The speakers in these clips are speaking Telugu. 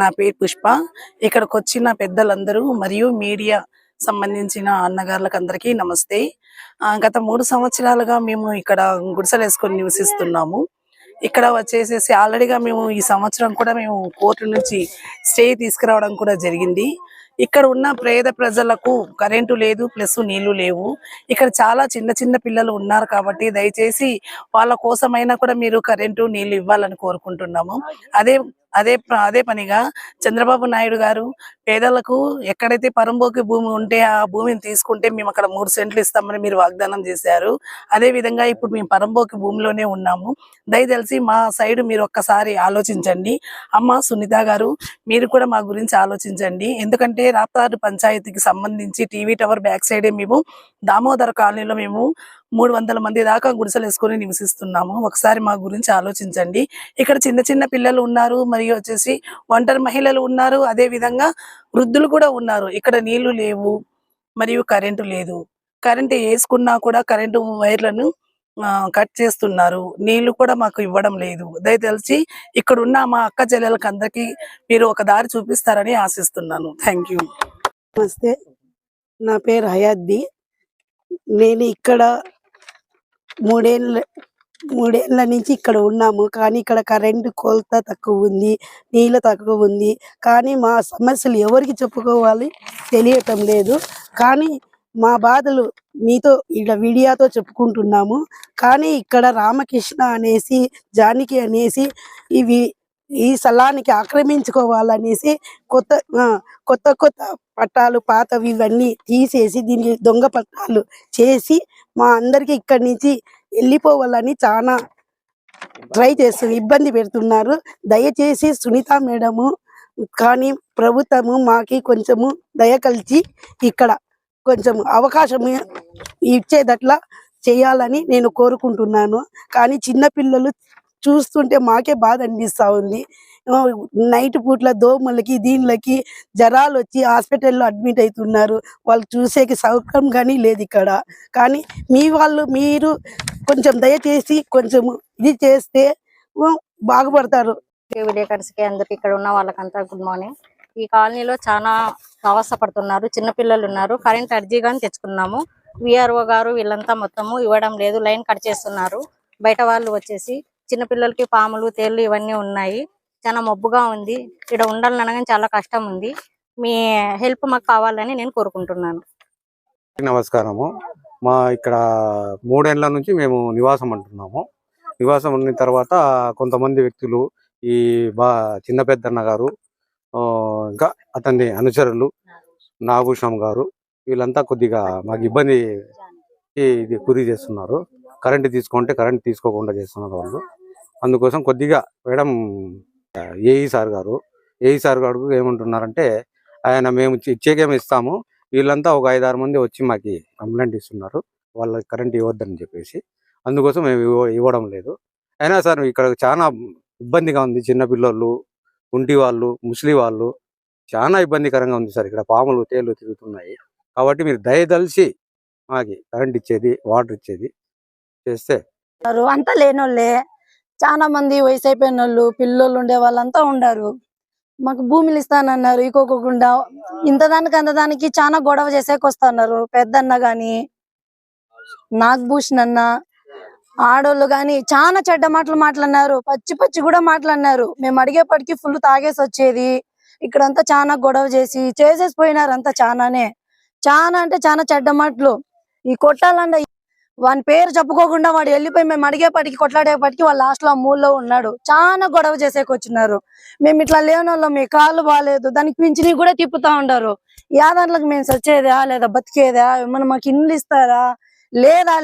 నా పేరు పుష్ప. ఇక్కడికొచ్చిన పెద్దలందరూ మరియు మీడియా సంబంధించిన అన్నగారులకు అందరికీ నమస్తే. గత 3 సంవత్సరాలుగా మేము ఇక్కడ గుడిసెలేసుకొని నివసిస్తున్నాము. ఇక్కడ వచ్చేసేసి ఆల్రెడీగా మేము ఈ సంవత్సరం కూడా మేము కోర్టు నుంచి స్టే తీసుకురావడం కూడా జరిగింది. ఇక్కడ ఉన్న పేద ప్రజలకు కరెంటు లేదు, ప్లస్ నీళ్లు లేవు. ఇక్కడ చాలా చిన్న చిన్న పిల్లలు ఉన్నారు కాబట్టి దయచేసి వాళ్ళ కోసమైనా కూడా మీరు కరెంటు నీళ్లు ఇవ్వాలని కోరుకుంటున్నాము. అదే అదే అదే పనిగా చంద్రబాబు నాయుడు గారు పేదలకు ఎక్కడైతే పరంబోకి భూమి ఉంటే ఆ భూమిని తీసుకుంటే మేము అక్కడ 3 సెంట్లు ఇస్తామని మీరు వాగ్దానం చేశారు. అదే విధంగా ఇప్పుడు మేము పరంబోకి భూమిలోనే ఉన్నాము. దయచేసి మా సైడ్ మీరు ఒక్కసారి ఆలోచించండి. అమ్మ సునీత గారు, మీరు కూడా మా గురించి ఆలోచించండి. ఎందుకంటే రాప్తాడు పంచాయతీకి సంబంధించి టీవీ టవర్ బ్యాక్ సైడే మేము దామోదర కాలనీలో మేము 300 మంది దాకా గుడిసెలు వేసుకొని నివసిస్తున్నాము. ఒకసారి మా గురించి ఆలోచించండి. ఇక్కడ చిన్న చిన్న పిల్లలు ఉన్నారు, మరియు వచ్చేసి ఒంటరి మహిళలు ఉన్నారు, అదే విధంగా వృద్ధులు కూడా ఉన్నారు. ఇక్కడ నీళ్లు లేవు మరియు కరెంటు లేదు. కరెంటు వేసుకున్నా కూడా కరెంటు వైర్లను కట్ చేస్తున్నారు. నీళ్లు కూడా మాకు ఇవ్వడం లేదు. దయచేసి ఇక్కడ ఉన్న మా అక్క చెల్లెలకు అందరికీ మీరు ఒక దారి చూపిస్తారని ఆశిస్తున్నాను. Thank you. నమస్తే, నా పేరు హయాద్ది. నేను ఇక్కడ మూడేళ్ల నుంచి ఇక్కడ ఉన్నాము. కానీ ఇక్కడ కరెంటు కోల్త తక్కువ ఉంది, నీళ్ళు తక్కువ ఉంది. కానీ మా సమస్యలు ఎవరికి చెప్పుకోవాలి తెలియటం లేదు. కానీ మా బాధలు మీతో ఇలా వీడియోతో చెప్పుకుంటున్నాము. కానీ ఇక్కడ రామకృష్ణ అనేసి, జానకి అనేసి ఈ స్థలానికి ఆక్రమించుకోవాలనేసి కొత్త పట్టాలు పాతవి ఇవన్నీ తీసేసి దీనికి దొంగ పట్టాలు చేసి మా అందరికి ఇక్కడి నుంచి వెళ్ళిపోవాలని చాలా ట్రై చేస్తున్నారు, ఇబ్బంది పెడుతున్నారు. దయచేసి సునీత మేడము కానీ ప్రభుత్వము మాకి కొంచెము దయ కలిసి ఇక్కడ కొంచెం అవకాశం ఇచ్చేదట్లా చేయాలని నేను కోరుకుంటున్నాను. కానీ చిన్నపిల్లలు చూస్తుంటే మాకే బాధ అనిపిస్తూ ఉంది. నైట్ పూట్ల దోమలకి దీనిలకి జ్వరాలు వచ్చి హాస్పిటల్లో అడ్మిట్ అవుతున్నారు. వాళ్ళు చూసేకి సౌకర్యం కానీ లేదు ఇక్కడ. కానీ మీరు కొంచెం దయచేసి కొంచెం ఇది చేస్తే బాగుపడతారు. విలేకర్స్కి అందరికి ఇక్కడ ఉన్న వాళ్ళకంతా గుడ్ మార్నింగ్. ఈ కాలనీలో చాలా అవస్థపడుతున్నారు. చిన్నపిల్లలు ఉన్నారు. కరెంట్ అర్జీగాని తెచ్చుకున్నాము. విఆర్ఓ గారు వీళ్ళంతా మొత్తము ఇవ్వడం లేదు, లైన్ కట్ చేస్తున్నారు. బయట వాళ్ళు వచ్చేసి చిన్నపిల్లలకి పాములు తేళ్లు ఇవన్నీ ఉన్నాయి. చాలా మబ్బుగా ఉంది. ఇక్కడ ఉండాలనగా చాలా కష్టం ఉంది. మీ హెల్ప్ మాకు కావాలని నేను కోరుకుంటున్నాను. నమస్కారము. మా ఇక్కడ 3 ఏళ్ల నుంచి మేము నివాసం అంటున్నాము. నివాసం ఉన్న తర్వాత కొంతమంది వ్యక్తులు ఈ చిన్న పెద్దన్న గారు, ఇంకా అతని అనుచరులు నాగభూషణం గారు, వీళ్ళంతా కొద్దిగా మాకు ఇబ్బంది గురి చేస్తున్నారు. కరెంటు తీసుకుంటే కరెంట్ తీసుకోకుండా చేస్తున్నారు వాళ్ళు. అందుకోసం కొద్దిగా మేడం ఏఈ సార్ గారు ఏమంటున్నారంటే, ఆయన మేము ఇచ్చేకేమి ఇస్తాము, వీళ్ళంతా ఒక 5-6 మంది వచ్చి మాకు కంప్లైంట్ ఇస్తున్నారు, వాళ్ళకి కరెంట్ ఇవ్వద్దని చెప్పేసి. అందుకోసం మేము ఇవ్వడం లేదు. అయినా సార్ ఇక్కడ చాలా ఇబ్బందిగా ఉంది. చిన్నపిల్లలు, కుంటి వాళ్ళు, ముసలి వాళ్ళు చాలా ఇబ్బందికరంగా ఉంది సార్. ఇక్కడ పాములు తేళ్లు తిరుగుతున్నాయి. కాబట్టి మీరు దయదలిచి మాకి కరెంట్ ఇచ్చేది, వాటర్ ఇచ్చేది చేస్తే. అంతా లేనోళ్ళే, చాలా మంది వయసు అయిపోయిన వాళ్ళు, పిల్లలు ఉండే వాళ్ళంతా ఉండారు. మాకు భూములు ఇస్తానన్నారు, ఇకోకుండా ఇంతదానికి అంతదానికి చాలా గొడవ చేసేకొస్తున్నారు. పెద్దన్న గాని, నాగభూషణ్ అన్న, ఆడోళ్ళు గాని చాలా చెడ్డ మాటలు మాట్లాడినారు. పచ్చి కూడా మాట్లాడినారు. మేము అడిగేపటికి ఫుల్ తాగేసి వచ్చేది. ఇక్కడంతా చాలా గొడవ చేసేసి పోయినారు. అంతా చాలా అంటే చాలా చెడ్డ మాటలు. ఈ కొట్టాలంటే వాని పేరు చెప్పుకోకుండా వాడు వెళ్ళిపోయి మేము అడిగేపటికి కొట్లాడేపటికి వాళ్ళ లాస్ట్ లో మూల్లో ఉన్నాడు. చాలా గొడవ చేసేకొచ్చినారు. మేము ఇట్లా లేనోళ్ళం, మీ కాళ్ళు బాగాలేదు, దానికి పింఛని కూడా తిప్పుతా ఉంటారు. యాదాంట్లకు మేము సచ్చేదా లేదా బతికేదా, ఏమన్నా మాకు ఇండ్లు ఇస్తారా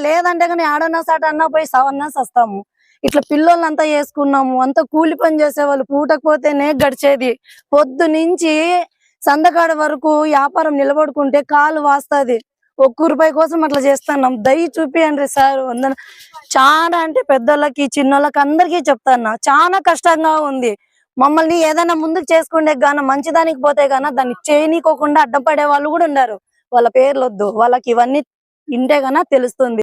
లేదంటే కానీ ఆడన్నా సాట అన్నా పోయి సవన్నా సస్తాము. ఇట్లా పిల్లలంతా వేసుకున్నాము. అంతా కూలి పని చేసేవాళ్ళు, పూటకపోతేనే గడిచేది. పొద్దు నుంచి సందకాడ వరకు వ్యాపారం నిలబడుకుంటే కాలు వాస్తుంది. 1 రూపాయి కోసం అట్లా చేస్తున్నాం. దయ చూపియండి సార్. చాలా అంటే పెద్దోళ్ళకి చిన్నోళ్ళకి అందరికీ చెప్తాను, చాలా కష్టంగా ఉంది. మమ్మల్ని ఏదైనా ముందుకు చేసుకుంటే గాన మంచిదానికి పోతే గాన దాన్ని చేయనీకోకుండా అడ్డం పడే వాళ్ళు కూడా ఉన్నారు. వాళ్ళ పేర్లు వద్దు, వాళ్ళకి ఇవన్నీ ఇంటే గాన తెలుస్తుంది.